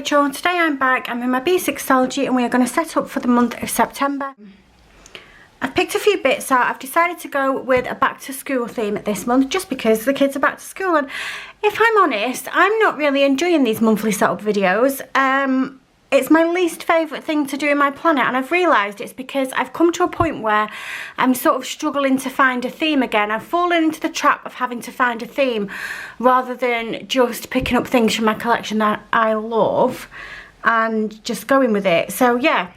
Rachel. Today I'm back. I'm in my B6 Stalogy and we are going to set up for the month of September. I've picked a few bits out. I've decided to go with a back to school theme this month just because the kids are back to school, and if I'm honest, I'm not really enjoying these monthly setup videos. It's my least favourite thing to do in my planner, and I've realised it's because I've come to a point where I'm sort of struggling to find a theme again. I've fallen into the trap of having to find a theme rather than just picking up things from my collection that I love and just going with it. So yeah,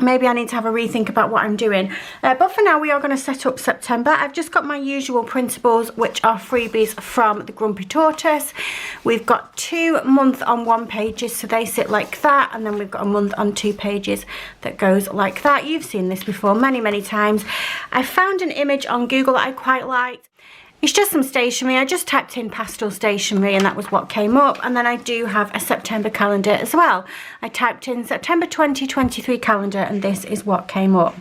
maybe I need to have a rethink about what I'm doing. But for now, we are going to set up September. I've just got my usual printables, which are freebies from the Grumpy Tortoise. We've got 2 month on 1 pages, so they sit like that. And then we've got a month on 2 pages that goes like that. You've seen this before many, many times. I found an image on Google that I quite liked. It's just some stationery. I just typed in pastel stationery and that was what came up. And then I do have a September calendar as well. I typed in September 2023 calendar and this is what came up.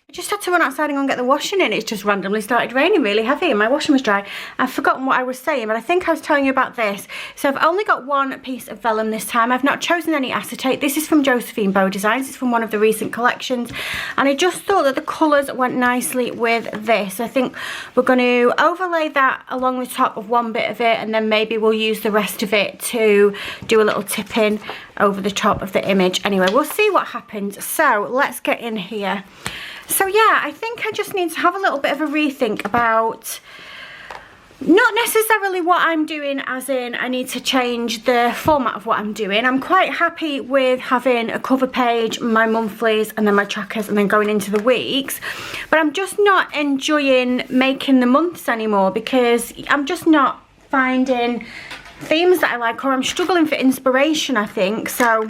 I just had to run outside and go and get the washing in. It's just randomly started raining really heavy and my washing was dry. I've forgotten what I was saying, but I think I was telling you about this. So I've only got 1 piece of vellum this time. I've not chosen any acetate. This is from Josephine Bow Designs. It's from one of the recent collections. And I just thought that the colours went nicely with this. I think we're going to overlay that along the top of 1 bit of it, and then maybe we'll use the rest of it to do a little tip in over the top of the image. Anyway, we'll see what happens. So let's get in here. So yeah, I think I just need to have a little bit of a rethink about not necessarily what I'm doing, as in I need to change the format of what I'm doing. I'm quite happy with having a cover page, my monthlies, and then my trackers, and then going into the weeks. But I'm just not enjoying making the months anymore because I'm just not finding themes that I like, or I'm struggling for inspiration, I think. So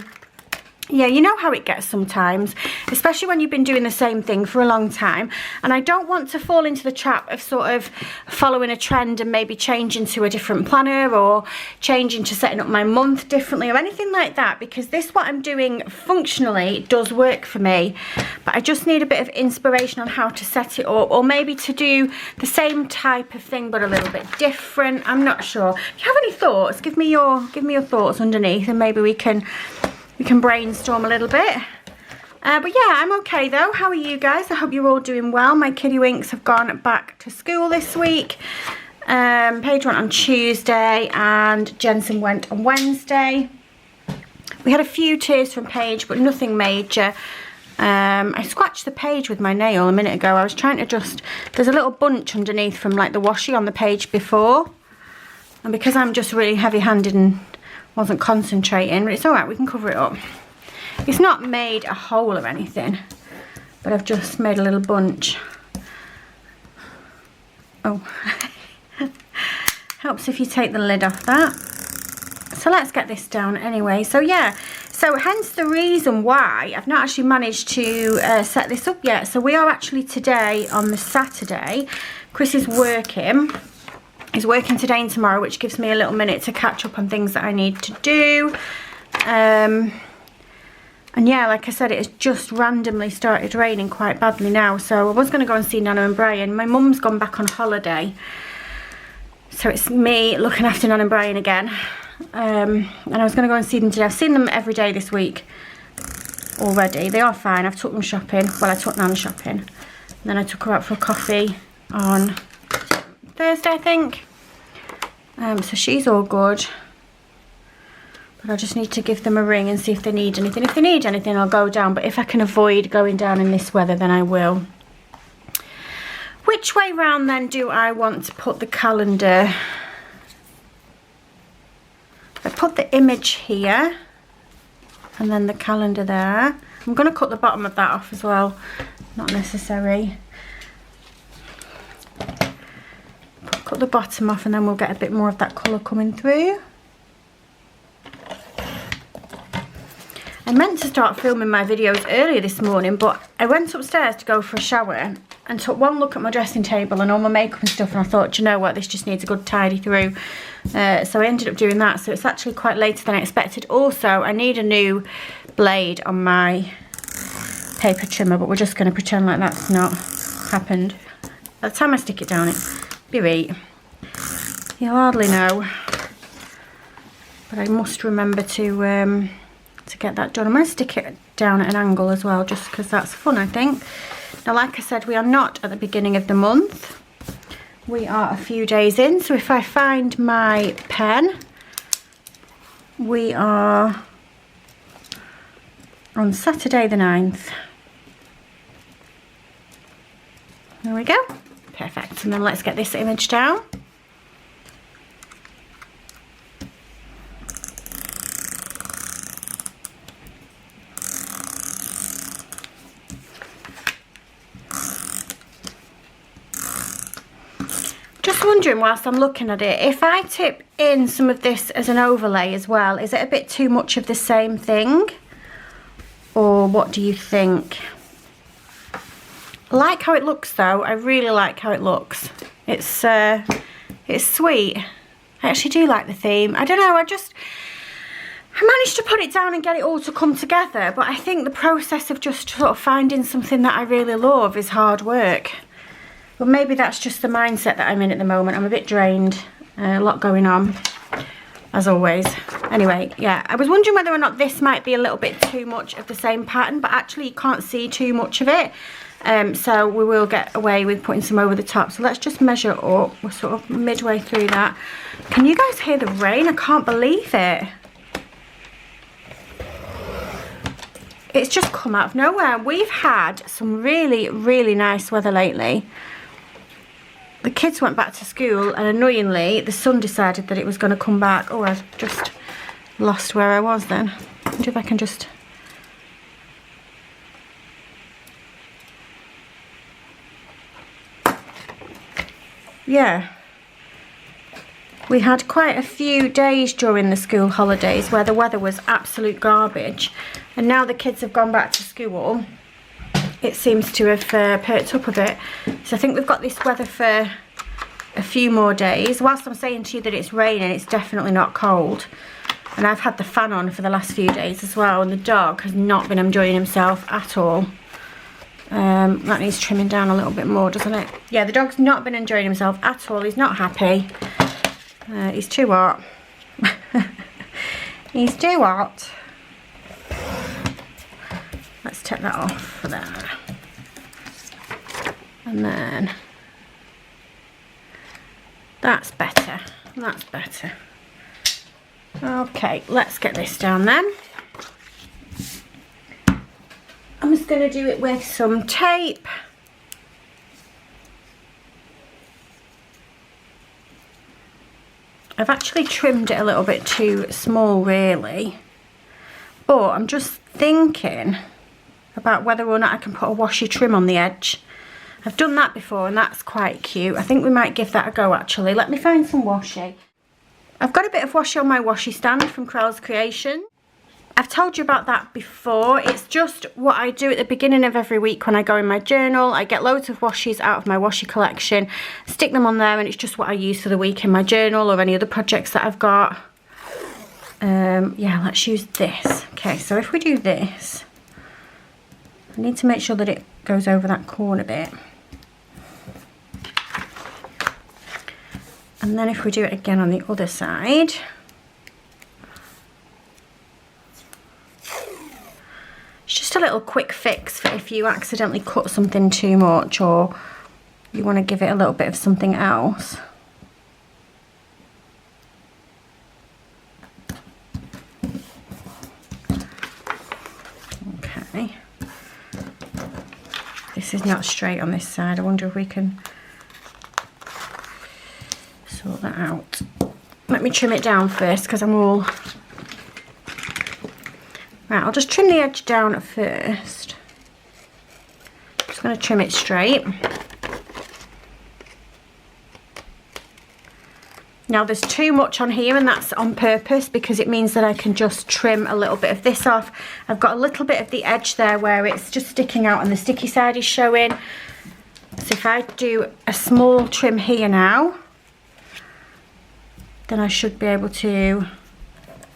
yeah, you know how it gets sometimes, especially when you've been doing the same thing for a long time. And I don't want to fall into the trap of sort of following a trend and maybe changing to a different planner or changing to setting up my month differently or anything like that, because this, what I'm doing functionally, does work for me. But I just need a bit of inspiration on how to set it up, or maybe to do the same type of thing but a little bit different. I'm not sure. If you have any thoughts, give me your thoughts underneath, and maybe we can brainstorm a little bit. But yeah, I'm okay though. How are you guys? I hope you're all doing well. My kiddie winks have gone back to school this week. Paige went on Tuesday and Jensen went on Wednesday. We had a few tears from Paige, but nothing major. I scratched the page with my nail a minute ago. I was trying to there's a little bunch underneath from like the washi on the page before, and because I'm just really heavy-handed and wasn't concentrating, but it's all right, we can cover it up. It's not made a hole or anything, but I've just made a little bunch. Oh, helps if you take the lid off that. So let's get this down anyway. So yeah, so hence the reason why I've not actually managed to set this up yet. So we are actually today on the Saturday. Chris is working. He's working today and tomorrow, which gives me a little minute to catch up on things that I need to do. And yeah, like I said, it has just randomly started raining quite badly now. So I was going to go and see Nana and Brian. My mum's gone back on holiday, so it's me looking after Nana and Brian again. And I was going to go and see them today. I've seen them every day this week already. They are fine. I've took them shopping. Well, I took Nana shopping. And then I took her out for a coffee on Thursday, I think. So she's all good, but I just need to give them a ring and see if they need anything. If they need anything, I'll go down, but if I can avoid going down in this weather, then I will. Which way round then do I want to put the calendar? I put the image here and then the calendar there. I'm going to cut the bottom of that off as well, not necessary. Cut the bottom off and then we'll get a bit more of that colour coming through. I meant to start filming my videos earlier this morning, but I went upstairs to go for a shower and took one look at my dressing table and all my makeup and stuff, and I thought, you know what, this just needs a good tidy through. So I ended up doing that, so it's actually quite later than I expected. Also, I need a new blade on my paper trimmer, but we're just going to pretend like that's not happened. By the time I stick it down, it's be right. You'll hardly know. but I must remember to get that done. I'm going to stick it down at an angle as well, just because that's fun, I think. Now, like I said, we are not at the beginning of the month. We are a few days in, so if I find my pen, we are on Saturday the 9th. There we go. Perfect. And then let's get this image down. Just wondering whilst I'm looking at it, if I tip in some of this as an overlay as well, is it a bit too much of the same thing? Or what do you think? I like how it looks though. I really like how it looks. It's sweet. I actually do like the theme. I don't know, I managed to put it down and get it all to come together, but I think the process of just sort of finding something that I really love is hard work. But maybe that's just the mindset that I'm in at the moment. I'm a bit drained, a lot going on, as always. Anyway, yeah, I was wondering whether or not this might be a little bit too much of the same pattern, but actually you can't see too much of it. So we will get away with putting some over the top. So let's just measure up. We're sort of midway through that. Can you guys hear the rain? I can't believe it. It's just come out of nowhere. We've had some really, really nice weather lately. The kids went back to school and annoyingly the sun decided that it was going to come back. Oh, I've just lost where I was then. I wonder if I can just... Yeah. We had quite a few days during the school holidays where the weather was absolute garbage. And now the kids have gone back to school. It seems to have perked up a bit. So I think we've got this weather for a few more days. Whilst I'm saying to you that it's raining, it's definitely not cold. And I've had the fan on for the last few days as well, and the dog has not been enjoying himself at all. That needs trimming down a little bit more, doesn't it? Yeah, the dog's not been enjoying himself at all. He's not happy. He's too hot. He's too hot. Let's take that off there. And then that's better. That's better. Okay, let's get this down then. I'm just going to do it with some tape. I've actually trimmed it a little bit too small really, but I'm just thinking about whether or not I can put a washi trim on the edge. I've done that before and that's quite cute. I think we might give that a go actually. Let me find some washi. I've got a bit of washi on my washi stand from Crowell's Creation. I've told you about that before. It's just what I do at the beginning of every week when I go in my journal. I get loads of washis out of my washi collection, stick them on there, and it's just what I use for the week in my journal or any other projects that I've got. Yeah, let's use this. Okay, so if we do this, I need to make sure that it goes over that corner bit. And then if we do it again on the other side, it's just a little quick fix for if you accidentally cut something too much or you want to give it a little bit of something else. Okay. This is not straight on this side. I wonder if we can sort that out. Let me trim it down first because I'm all... Right, I'll just trim the edge down at first. Just going to trim it straight. Now there's too much on here and that's on purpose because it means that I can just trim a little bit of this off. I've got a little bit of the edge there where it's just sticking out and the sticky side is showing. So if I do a small trim here now, then I should be able to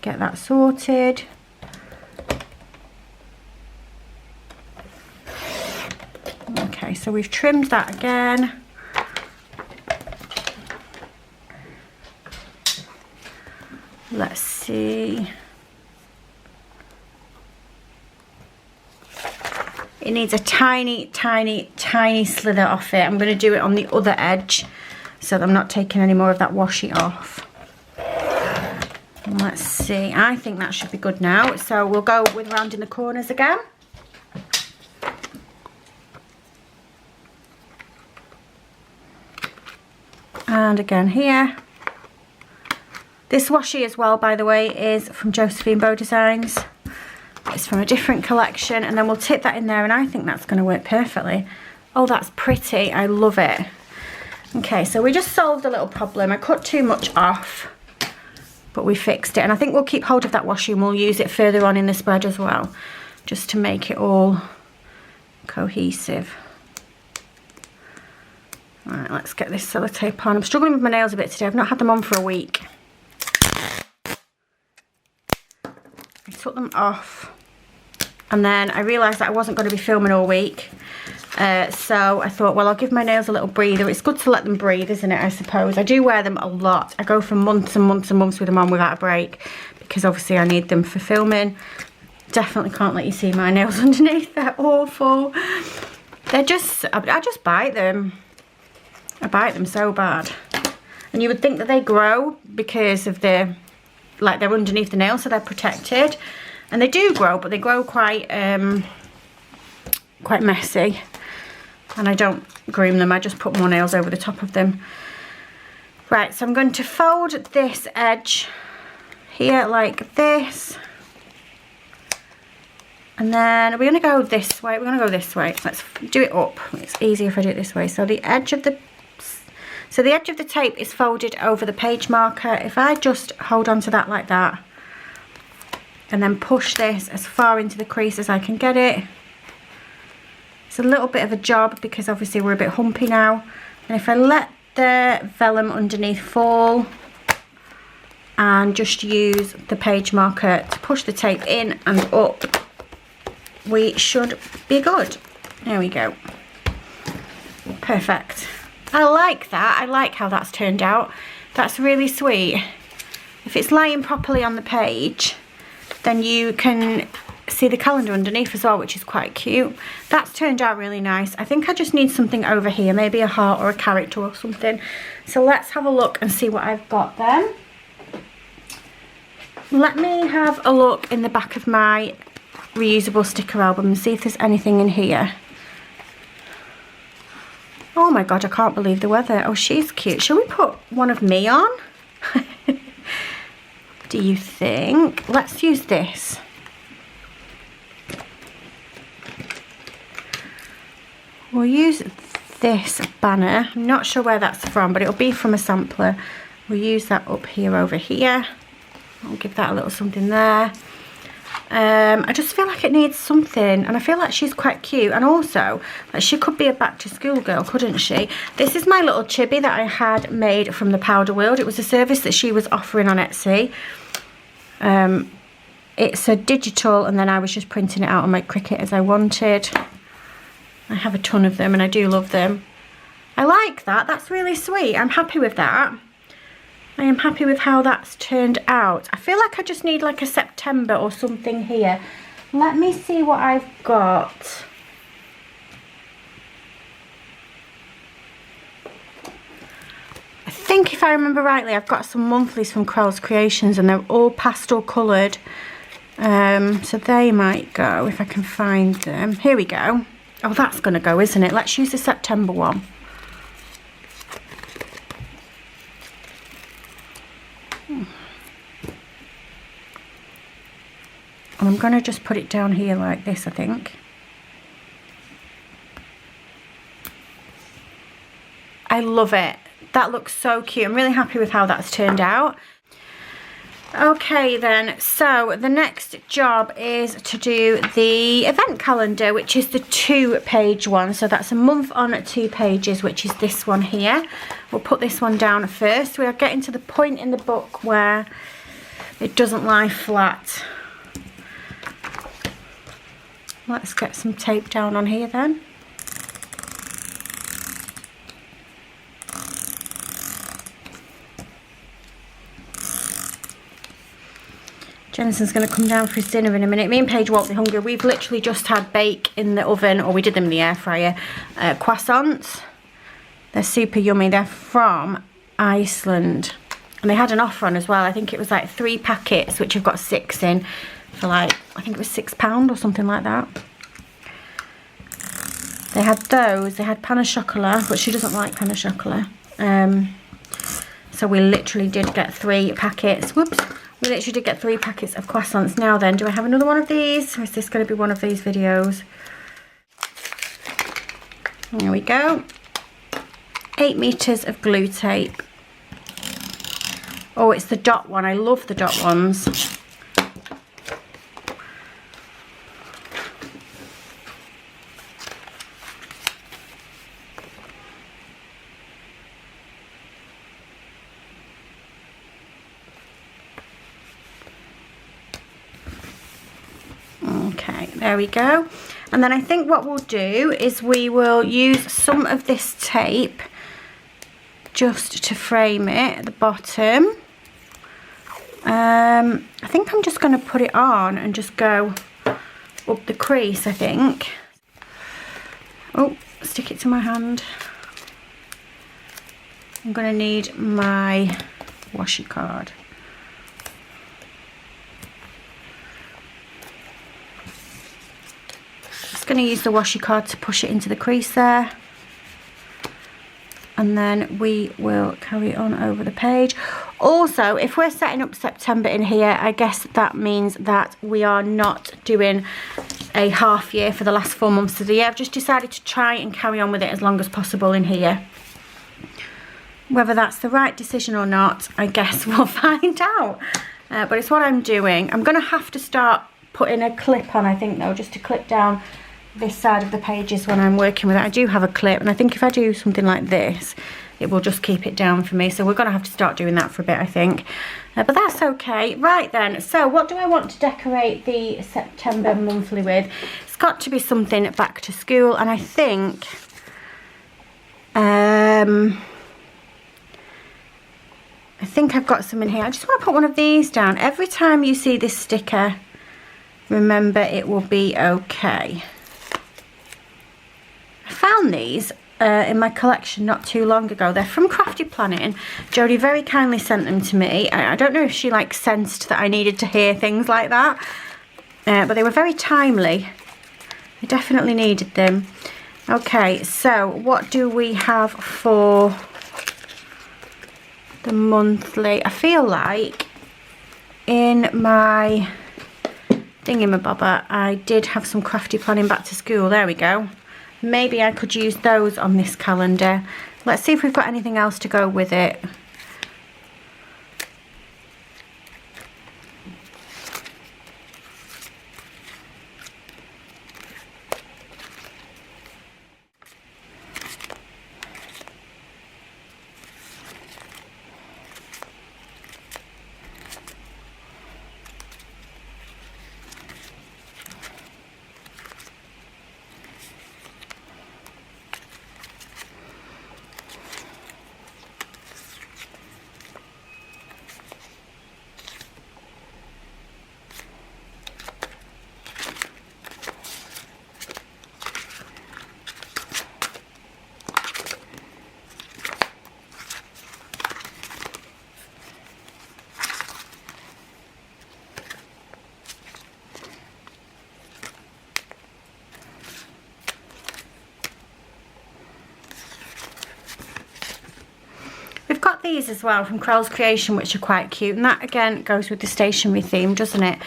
get that sorted. Okay, so we've trimmed that again. Let's see. It needs a tiny, tiny, tiny slither off it. I'm going to do it on the other edge so that I'm not taking any more of that washi off. And let's see. I think that should be good now. So we'll go with rounding the corners again. And again here. This washi as well, by the way, is from Josephine Bow Designs. It's from a different collection, and then we'll tip that in there, and I think that's going to work perfectly. Oh, that's pretty. I love it. Okay, so we just solved a little problem. I cut too much off, but we fixed it. And I think we'll keep hold of that washi and we'll use it further on in the spread as well, just to make it all cohesive. All right, let's get this sellotape on. I'm struggling with my nails a bit today. I've not had them on for a week. I took them off, and then I realised that I wasn't going to be filming all week. So I thought, well, I'll give my nails a little breather. It's good to let them breathe, isn't it, I suppose. I do wear them a lot. I go for months and months and months with them on without a break, because obviously I need them for filming. Definitely can't let you see my nails underneath. They're awful. They're just, I just bite them. I bite them so bad. And you would think that they grow because of the, like, they're underneath the nail, so they're protected. And they do grow, but they grow quite messy. And I don't groom them, I just put more nails over the top of them. Right, so I'm going to fold this edge here like this. And then we're going to go this way. We're going to go this way. Let's do it up. It's easier if I do it this way. So the edge of the tape is folded over the page marker. If I just hold on to that like that, and then push this as far into the crease as I can get it. It's a little bit of a job because obviously we're a bit humpy now. And if I let the vellum underneath fall and just use the page marker to push the tape in and up, we should be good. There we go. Perfect. I like that. I like how that's turned out. That's really sweet. If it's lying properly on the page, then you can see the calendar underneath as well, which is quite cute. That's turned out really nice. I think I just need something over here, maybe a heart or a character or something. So let's have a look and see what I've got then. Let me have a look in the back of my reusable sticker album and see if there's anything in here. Oh my god, I can't believe the weather. Oh, she's cute. Shall we put one of me on? Do you think? Let's use this. We'll use this banner. I'm not sure where that's from, but it'll be from a sampler. We'll use that up here over here. I'll give that a little something there. I just feel like it needs something, and I feel like she's quite cute, and also like she could be a back to school girl, couldn't she? This is my little chibi that I had made from the Powder World. It was a service that she was offering on Etsy. It's a digital, and then I was just printing it out on my Cricut as I wanted. I have a ton of them and I do love them. I like that. That's really sweet. I'm happy with that. I am happy with how that's turned out. I feel like I just need like a September or something here. Let me see what I've got. I think if I remember rightly, I've got some monthlies from Crowell's Creations and they're all pastel coloured. So they might go if I can find them. Here we go. Oh, that's going to go, isn't it? Let's use the September one. And I'm going to just put it down here like this, I think. I love it. That looks so cute. I'm really happy with how that's turned out. Okay then, so the next job is to do the event calendar, which is the 2-page one. So that's a month on 2 pages, which is this one here. We'll put this one down first. We are getting to the point in the book where it doesn't lie flat. Let's get some tape down on here then. Jensen's going to come down for his dinner in a minute. Me and Paige won't be hungry. We've literally just had bake in the oven, or we did them in the air fryer. Croissants. They're super yummy. They're from Iceland. And they had an offer on as well. I think it was like 3 packets, which have got 6 in, for like, I think it was £6 or something like that. They had those. They had pain au chocolat, but she doesn't like pain au chocolat. So we literally did get 3 packets. Whoops. We literally did get 3 packets of croissants. Now then, do I have another one of these? Or is this going to be one of these videos? There we go. 8 meters of glue tape. Oh, it's the dot one. I love the dot ones. Okay, there we go. And then I think what we'll do is we will use some of this tape just to frame it at the bottom. I think I'm just going to put it on and just go up the crease, I think. Oh, stick it to my hand. I'm going to need my washi card. Just going to use the washi card to push it into the crease there. And then we will carry on over the page. Also, if we're setting up September in here, I guess that means that we are not doing a half year for the last 4 months of the year. I've just decided to try and carry on with it as long as possible in here. Whether that's the right decision or not, I guess we'll find out. But it's what I'm doing. I'm going to have to start putting a clip on, I think, though, just to clip down this side of the pages when I'm working with it. I do have a clip, and I think if I do something like this, it will just keep it down for me. So we're going to have to start doing that for a bit, I think. But that's okay. Right then, so what do I want to decorate the September monthly with? It's got to be something back to school, and I think I've got some in here. I just want to put one of these down. Every time you see this sticker, remember it will be okay. I found these in my collection not too long ago. They're from Crafty Planning. Jodie very kindly sent them to me. I don't know if she like sensed that I needed to hear things like that, but they were very timely. I definitely needed them. Okay, so what do we have for the monthly? I feel like in my thingamabobber I did have some Crafty Planning back to school. There we go. Maybe I could use those on this calendar. Let's see if we've got anything else to go with it. These as well from Crowell's Creation, which are quite cute, and that again goes with the stationery theme, doesn't it?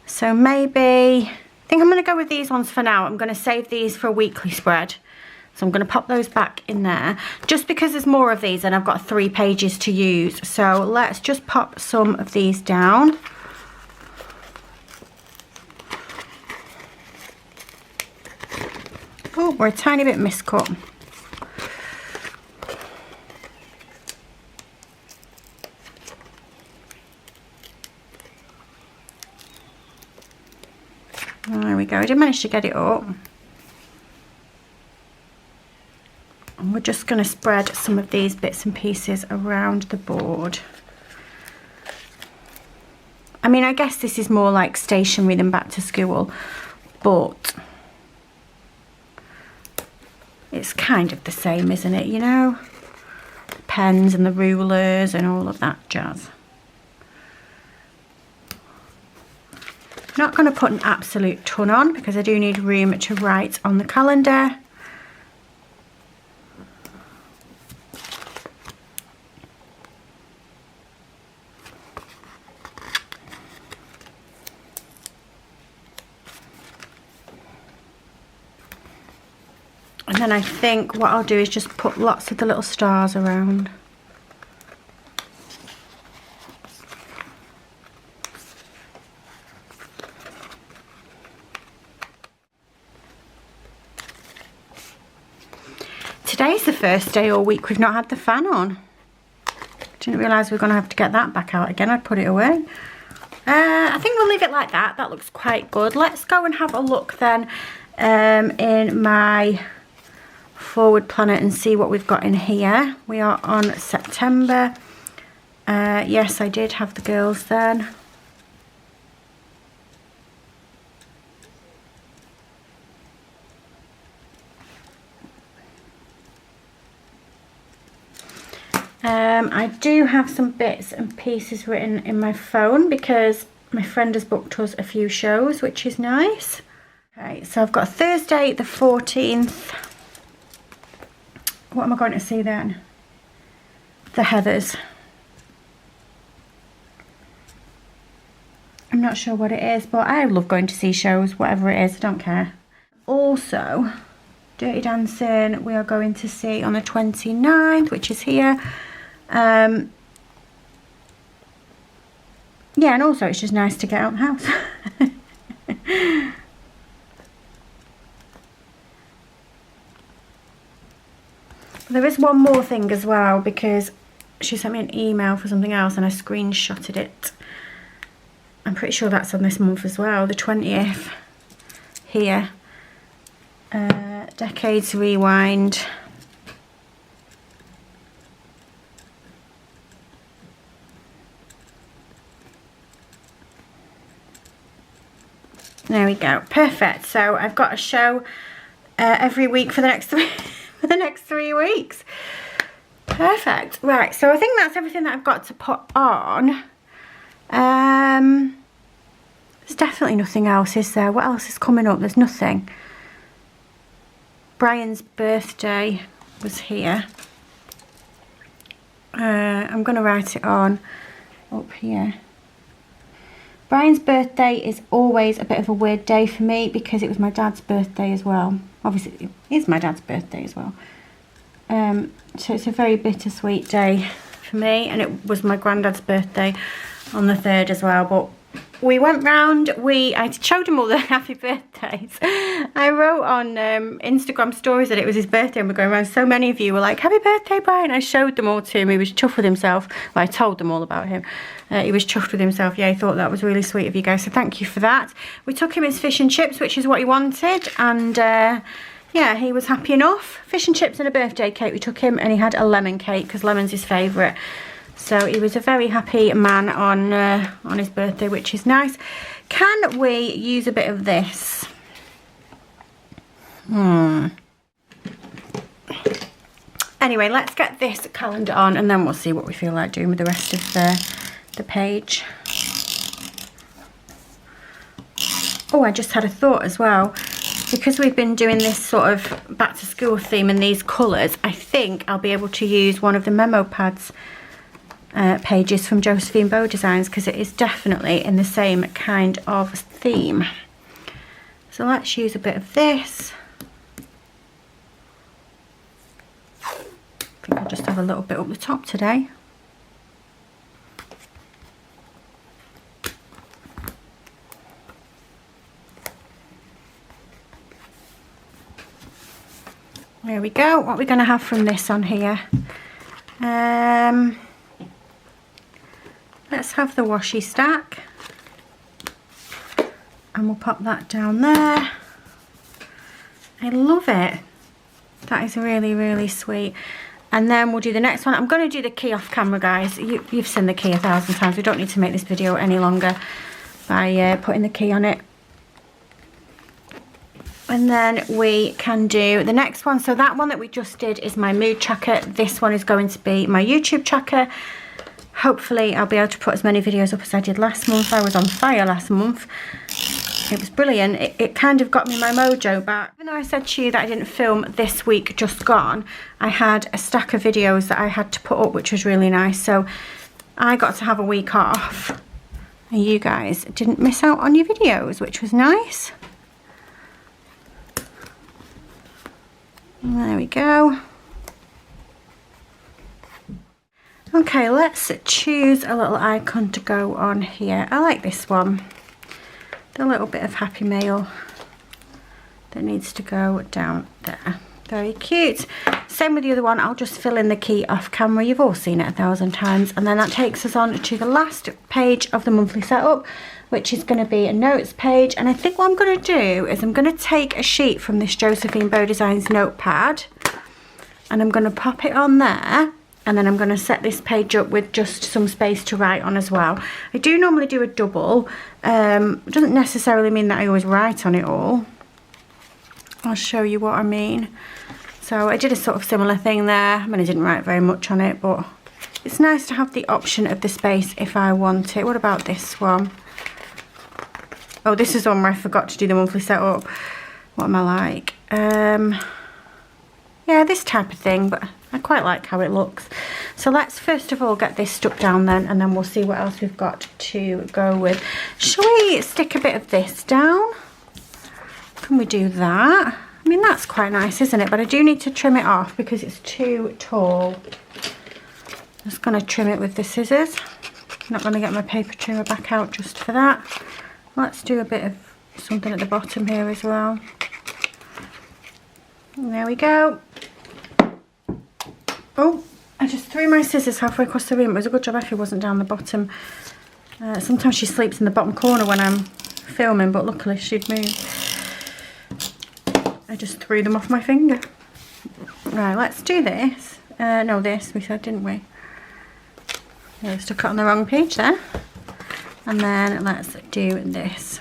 So maybe I think I'm going to go with these ones for now. I'm going to save these for a weekly spread, so I'm going to pop those back in there just because there's more of these and I've got 3 pages to use. So let's just pop some of these down. Oh, we're a tiny bit miscut. There we go. I did manage to get it up. And we're just going to spread some of these bits and pieces around the board. I mean, I guess this is more like stationery than back to school, but it's kind of the same, isn't it, you know? The pens and the rulers and all of that jazz. Not going to put an absolute ton on because I do need room to write on the calendar. And then I think what I'll do is just put lots of the little stars around. Today's the first day all week we've not had the fan on. Didn't realise we were going to have to get that back out again. I'd put it away. I think we'll leave it like that. That looks quite good. Let's go and have a look then in my forward planner and see what we've got in here. We are on September. Yes, I did have the girls then. I do have some bits and pieces written in my phone because my friend has booked us a few shows, which is nice. Okay, so I've got Thursday the 14th. What am I going to see then? The Heathers. I'm not sure what it is, but I love going to see shows, whatever it is, I don't care. Also, Dirty Dancing we are going to see on the 29th, which is here. Yeah, and also it's just nice to get out of the house. There is one more thing as well, because she sent me an email for something else and I screenshotted it. I'm pretty sure that's on this month as well, the 20th here. Decades Rewind. There we go, perfect. So I've got a show every week for the next three weeks. Perfect. Right, so I think that's everything that I've got to put on. There's definitely nothing else, is there? What else is coming up? There's nothing. Brian's birthday was here. I'm going to write it on up here. Brian's birthday is always a bit of a weird day for me because it was my dad's birthday as well. Obviously, it is my dad's birthday as well. So it's a very bittersweet day for me, and it was my granddad's birthday on the 3rd as well. But we went round, I showed him all the happy birthdays. I wrote on Instagram stories that it was his birthday and we're going around. So many of you were like, happy birthday, Brian. I showed them all to him. He was chuffed with himself. Well, I told them all about him. He was chuffed with himself. Yeah, he thought that was really sweet of you guys. So thank you for that. We took him his fish and chips, which is what he wanted. And yeah, he was happy enough. Fish and chips and a birthday cake we took him, and he had a lemon cake because lemon's his favourite. So he was a very happy man on his birthday, which is nice. Can we use a bit of this? Anyway, let's get this calendar on and then we'll see what we feel like doing with the rest of the page. Oh, I just had a thought as well. Because we've been doing this sort of back to school theme and these colours, I think I'll be able to use one of the memo pads pages from Josephine Bow Designs, because it is definitely in the same kind of theme. So let's use a bit of this. I think I'll just have a little bit up the top today. There we go. What we're going to have from this on here. Let's have the washi stack. And we'll pop that down there. I love it. That is really, really sweet. And then we'll do the next one. I'm going to do the key off camera, guys. You've seen the key 1,000 times. We don't need to make this video any longer by putting the key on it. And then we can do the next one. So that one that we just did is my mood tracker. This one is going to be my YouTube tracker. Hopefully I'll be able to put as many videos up as I did last month. I was on fire last month. It was brilliant. It kind of got me my mojo back. Even though I said to you that I didn't film this week just gone, I had a stack of videos that I had to put up, which was really nice. So I got to have a week off. And you guys didn't miss out on your videos, which was nice. And there we go. Okay, let's choose a little icon to go on here. I like this one. The little bit of happy mail that needs to go down there. Very cute. Same with the other one. I'll just fill in the key off camera. You've all seen it 1,000 times. And then that takes us on to the last page of the monthly setup, which is going to be a notes page. And I think what I'm going to do is I'm going to take a sheet from this Josephine Bow Designs notepad and I'm going to pop it on there. And then I'm going to set this page up with just some space to write on as well. I do normally do a double. It doesn't necessarily mean that I always write on it all. I'll show you what I mean. So I did a sort of similar thing there. I mean, I didn't write very much on it, but it's nice to have the option of the space if I want it. What about this one? Oh, this is one where I forgot to do the monthly setup. What am I like? Yeah, this type of thing, but I quite like how it looks. So let's first of all get this stuck down then, and then we'll see what else we've got to go with. Shall we stick a bit of this down? Can we do that? I mean, that's quite nice, isn't it? But I do need to trim it off because it's too tall. I'm just going to trim it with the scissors. I'm not going to get my paper trimmer back out just for that. Let's do a bit of something at the bottom here as well. And there we go. Oh, I just threw my scissors halfway across the room. It was a good job Effie wasn't down the bottom. Sometimes she sleeps in the bottom corner when I'm filming, but luckily she'd moved. I just threw them off my finger. Right, let's do this. No, this we said, didn't we? Yeah, I stuck it on the wrong page there. And then let's do this.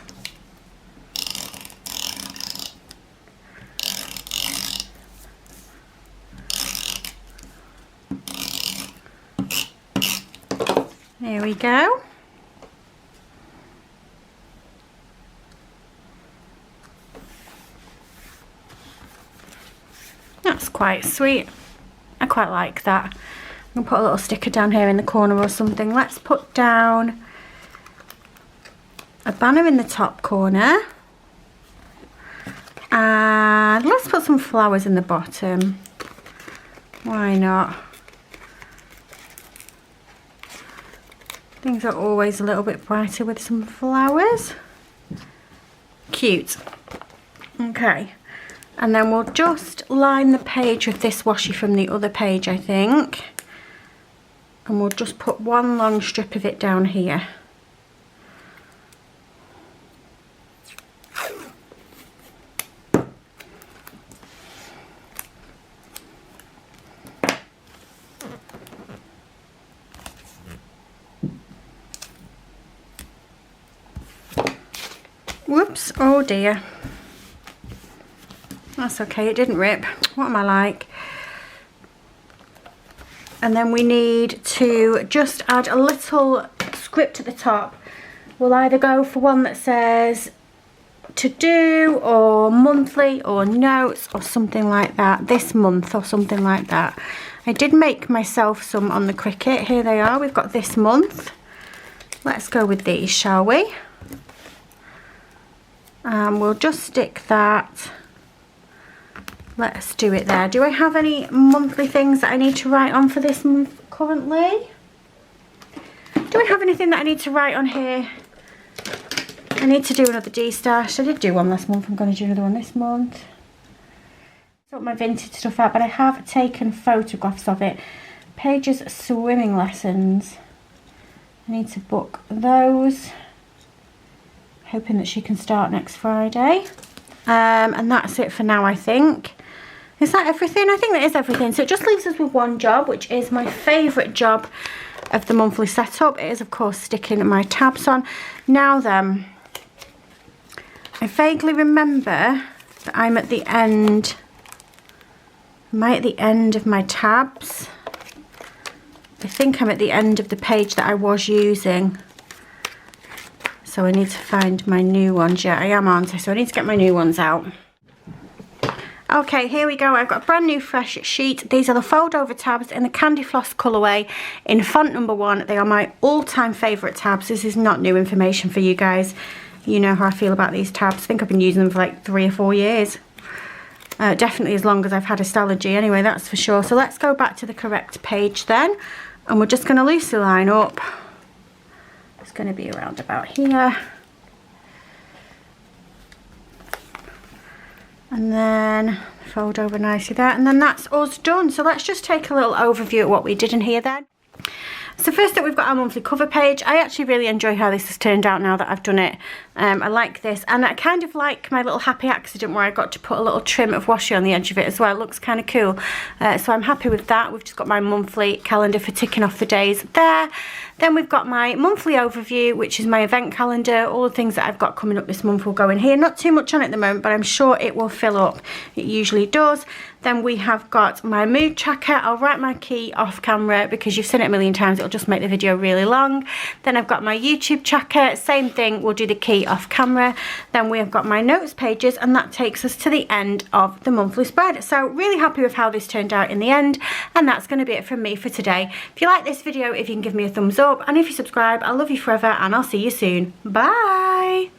There we go. That's quite sweet. I quite like that. I'm gonna put a little sticker down here in the corner or something. Let's put down a banner in the top corner. And let's put some flowers in the bottom. Why not? Things are always a little bit brighter with some flowers. Cute. Okay. And then we'll just line the page with this washi from the other page, I think. And we'll just put one long strip of it down here. Whoops, oh dear. That's okay, it didn't rip. What am I like? And then we need to just add a little script at the top. We'll either go for one that says to do or monthly or notes or something like that. This month or something like that. I did make myself some on the Cricut. Here they are. We've got this month. Let's go with these, shall we? We'll just stick that. Let's do it there. Do I have any monthly things that I need to write on for this month currently? Do I have anything that I need to write on here? I need to do another D-stash. I did do one last month. I'm going to do another one this month. Sort my vintage stuff out, but I have taken photographs of it. Paige's swimming lessons. I need to book those. Hoping that she can start next Friday. And that's it for now, I think. Is that everything? I think that is everything. So it just leaves us with one job, which is my favourite job of the monthly setup. It is, of course, sticking my tabs on. Now then, I vaguely remember that I'm at the end. Am I at the end of my tabs? I think I'm at the end of the page that I was using. So I need to find my new ones. Yeah, I am, aren't I? So I need to get my new ones out. Okay, here we go. I've got a brand new fresh sheet. These are the fold over tabs in the Candy Floss colourway in font number 1. They are my all-time favourite tabs. This is not new information for you guys. You know how I feel about these tabs. I think I've been using them for like 3 or 4 years. Definitely as long as I've had a Stalogy anyway, that's for sure. So let's go back to the correct page then. And we're just going to loosely line up. It's going to be around about here. And then fold over nicely there, and then that's us done. So let's just take a little overview of what we did in here then. So first up, we've got our monthly cover page. I actually really enjoy how this has turned out now that I've done it. I like this, and I kind of like my little happy accident where I got to put a little trim of washi on the edge of it as well. It looks kind of cool. So I'm happy with that. We've just got my monthly calendar for ticking off the days there. Then we've got my monthly overview, which is my event calendar. All the things that I've got coming up this month will go in here. Not too much on it at the moment, but I'm sure it will fill up. It usually does. Then we have got my mood tracker. I'll write my key off camera because you've seen it a million times. It'll just make the video really long. Then I've got my YouTube tracker. Same thing, we'll do the key off camera. Then we have got my notes pages, and that takes us to the end of the monthly spread. So really happy with how this turned out in the end, and that's going to be it from me for today. If you like this video, if you can give me a thumbs up, and if you subscribe, I love you forever, and I'll see you soon. Bye.